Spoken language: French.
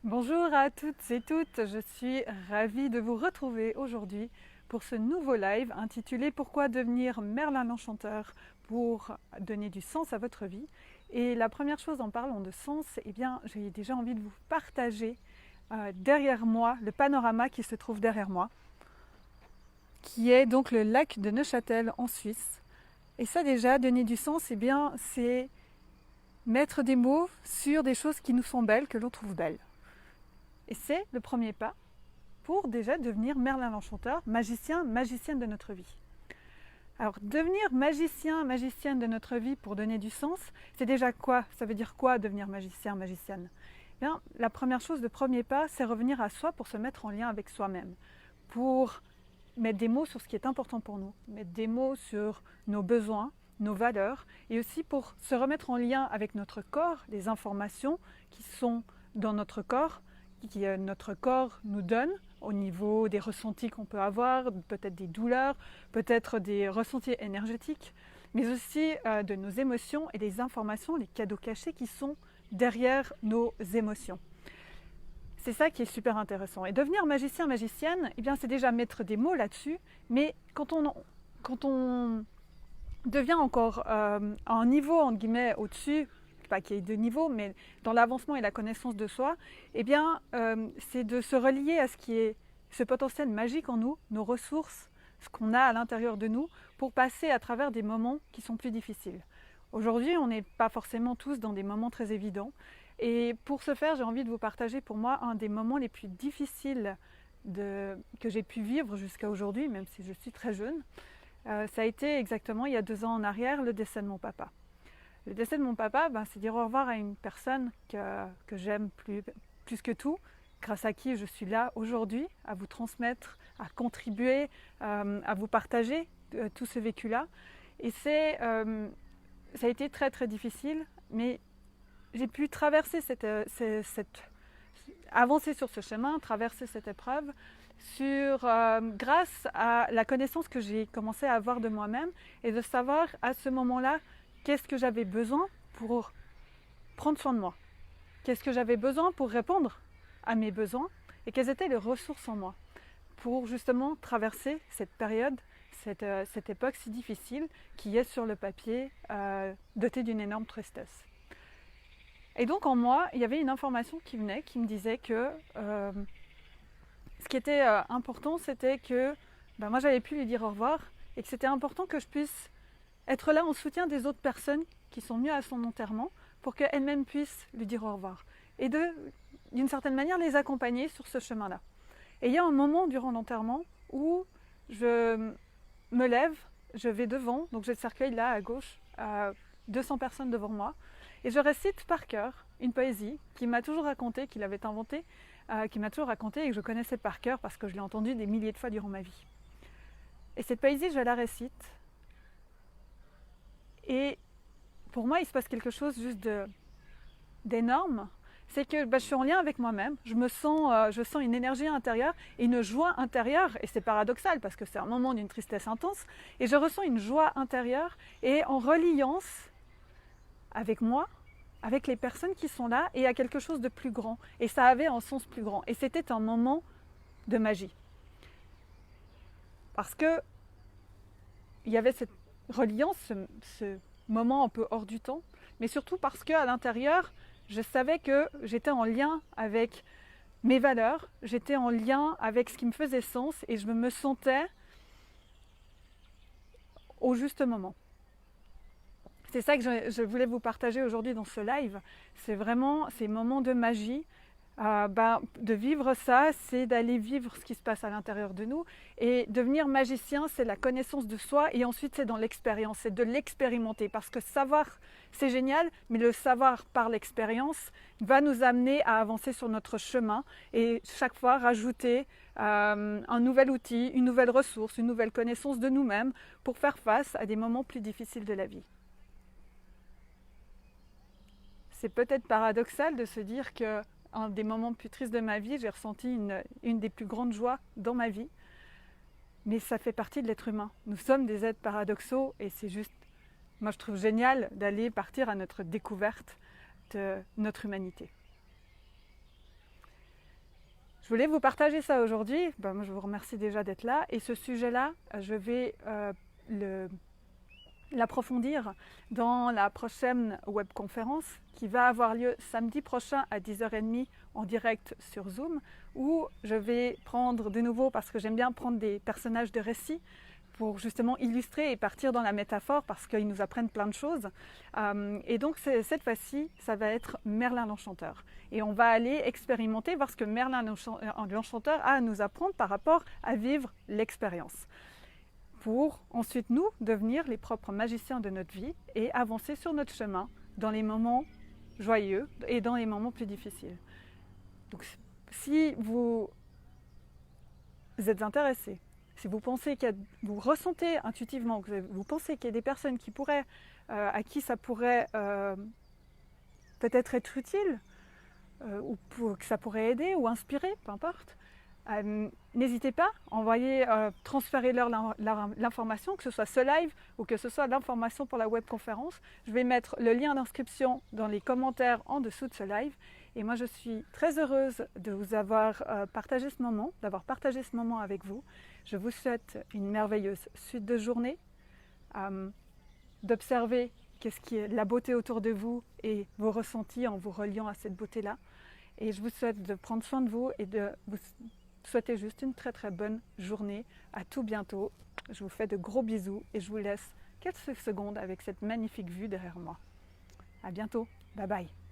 Bonjour à toutes et toutes, je suis ravie de vous retrouver aujourd'hui pour ce nouveau live intitulé Pourquoi devenir Merlin l'Enchanteur pour donner du sens à votre vie. Et la première chose en parlant de sens, eh bien j'ai déjà envie de vous partager derrière moi le panorama qui se trouve derrière moi, qui est donc le lac de Neuchâtel en Suisse. Et ça déjà, donner du sens, eh bien c'est mettre des mots sur des choses qui nous sont belles, que l'on trouve belles. Et c'est le premier pas pour déjà devenir Merlin l'Enchanteur, magicien, magicienne de notre vie. Alors devenir magicien, magicienne de notre vie pour donner du sens, c'est déjà quoi? Ça veut dire quoi devenir magicien, magicienne? Bien, la première chose, le premier pas, c'est revenir à soi pour se mettre en lien avec soi-même, pour mettre des mots sur ce qui est important pour nous, mettre des mots sur nos besoins, nos valeurs, et aussi pour se remettre en lien avec notre corps, les informations qui sont dans notre corps, que notre corps nous donne au niveau des ressentis qu'on peut avoir, peut-être des douleurs, peut-être des ressentis énergétiques, mais aussi de nos émotions et des informations, les cadeaux cachés qui sont derrière nos émotions. C'est ça qui est super intéressant. Et devenir magicien, magicienne, eh bien, c'est déjà mettre des mots là-dessus, mais quand on devient encore à un niveau, entre guillemets, au-dessus, pas qu'il y ait deux niveaux, mais dans l'avancement et la connaissance de soi, eh bien, c'est de se relier à ce qui est ce potentiel magique en nous, nos ressources, ce qu'on a à l'intérieur de nous, pour passer à travers des moments qui sont plus difficiles. Aujourd'hui, on n'est pas forcément tous dans des moments très évidents. Et pour ce faire, j'ai envie de vous partager pour moi un des moments les plus difficiles que j'ai pu vivre jusqu'à aujourd'hui, même si je suis très jeune. Ça a été exactement il y a 2 ans en arrière, le décès de mon papa. Le décès de mon papa, c'est dire au revoir à une personne que j'aime plus que tout, grâce à qui je suis là aujourd'hui, à vous transmettre, à contribuer, à vous partager tout ce vécu-là. Et ça a été très très difficile, mais j'ai pu traverser avancer sur ce chemin, traverser cette épreuve, grâce à la connaissance que j'ai commencé à avoir de moi-même et de savoir à ce moment-là qu'est-ce que j'avais besoin pour prendre soin de moi, qu'est-ce que j'avais besoin pour répondre à mes besoins et quelles étaient les ressources en moi pour justement traverser cette période, cette époque si difficile qui est sur le papier dotée d'une énorme tristesse. Et donc en moi, il y avait une information qui venait, qui me disait que ce qui était important, c'était que moi j'avais pu lui dire au revoir et que c'était important que je puisse être là en soutien des autres personnes qui sont venues à son enterrement pour qu'elles-mêmes puissent lui dire au revoir et d'une certaine manière, les accompagner sur ce chemin-là. Et il y a un moment durant l'enterrement où je me lève, je vais devant, donc j'ai le cercueil là à gauche, 200 personnes devant moi, et je récite par cœur une poésie qu'il m'a toujours racontée, qu'il avait inventée, qu'il m'a toujours racontée et que je connaissais par cœur parce que je l'ai entendue des milliers de fois durant ma vie. Et cette poésie, je la récite. Et pour moi, il se passe quelque chose juste d'énorme. C'est que je suis en lien avec moi-même, je sens une énergie intérieure et une joie intérieure, et c'est paradoxal parce que c'est un moment d'une tristesse intense, et je ressens une joie intérieure, et en reliance avec moi, avec les personnes qui sont là, et à quelque chose de plus grand. Et ça avait un sens plus grand. Et c'était un moment de magie. Parce que il y avait cette reliance, ce moment un peu hors du temps, mais surtout parce qu'à l'intérieur, je savais que j'étais en lien avec mes valeurs, j'étais en lien avec ce qui me faisait sens, et je me sentais au juste moment. C'est ça que je voulais vous partager aujourd'hui dans ce live. C'est vraiment ces moments de magie. De vivre ça, c'est d'aller vivre ce qui se passe à l'intérieur de nous. Et devenir magicien, c'est la connaissance de soi. Et ensuite, c'est dans l'expérience, c'est de l'expérimenter. Parce que savoir, c'est génial, mais le savoir par l'expérience va nous amener à avancer sur notre chemin. Et chaque fois, rajouter un nouvel outil, une nouvelle ressource, une nouvelle connaissance de nous-mêmes pour faire face à des moments plus difficiles de la vie. C'est peut-être paradoxal de se dire que un des moments plus tristes de ma vie, j'ai ressenti une des plus grandes joies dans ma vie. Mais ça fait partie de l'être humain. Nous sommes des êtres paradoxaux et c'est juste, moi je trouve génial d'aller partir à notre découverte de notre humanité. Je voulais vous partager ça aujourd'hui. Moi, je vous remercie déjà d'être là. Et ce sujet-là, je vais l'approfondir dans la prochaine webconférence qui va avoir lieu samedi prochain à 10h30 en direct sur Zoom, où je vais prendre de nouveau, parce que j'aime bien prendre des personnages de récit pour justement illustrer et partir dans la métaphore parce qu'ils nous apprennent plein de choses. Et donc cette fois-ci, ça va être Merlin l'Enchanteur. Et on va aller expérimenter, voir ce que Merlin l'Enchanteur a à nous apprendre par rapport à vivre l'expérience. Pour ensuite nous devenir les propres magiciens de notre vie et avancer sur notre chemin dans les moments joyeux et dans les moments plus difficiles. Donc si vous êtes intéressé, si vous pensez vous ressentez intuitivement, que vous pensez qu'il y a des personnes qui pourraient, à qui ça pourrait peut-être être utile, ou que ça pourrait aider ou inspirer, peu importe, n'hésitez pas, envoyez, transférez-leur l'information, que ce soit ce live ou que ce soit l'information pour la webconférence. Je vais mettre le lien d'inscription dans les commentaires en dessous de ce live. Et moi, je suis très heureuse de vous avoir partagé ce moment, d'avoir partagé ce moment avec vous. Je vous souhaite une merveilleuse suite de journée, d'observer qu'est-ce qui est la beauté autour de vous et vos ressentis en vous reliant à cette beauté-là. Et je vous souhaite de prendre soin de vous et de vous souhaiter juste une très très bonne journée. À tout bientôt. Je vous fais de gros bisous et je vous laisse quelques secondes avec cette magnifique vue derrière moi. À bientôt. Bye bye.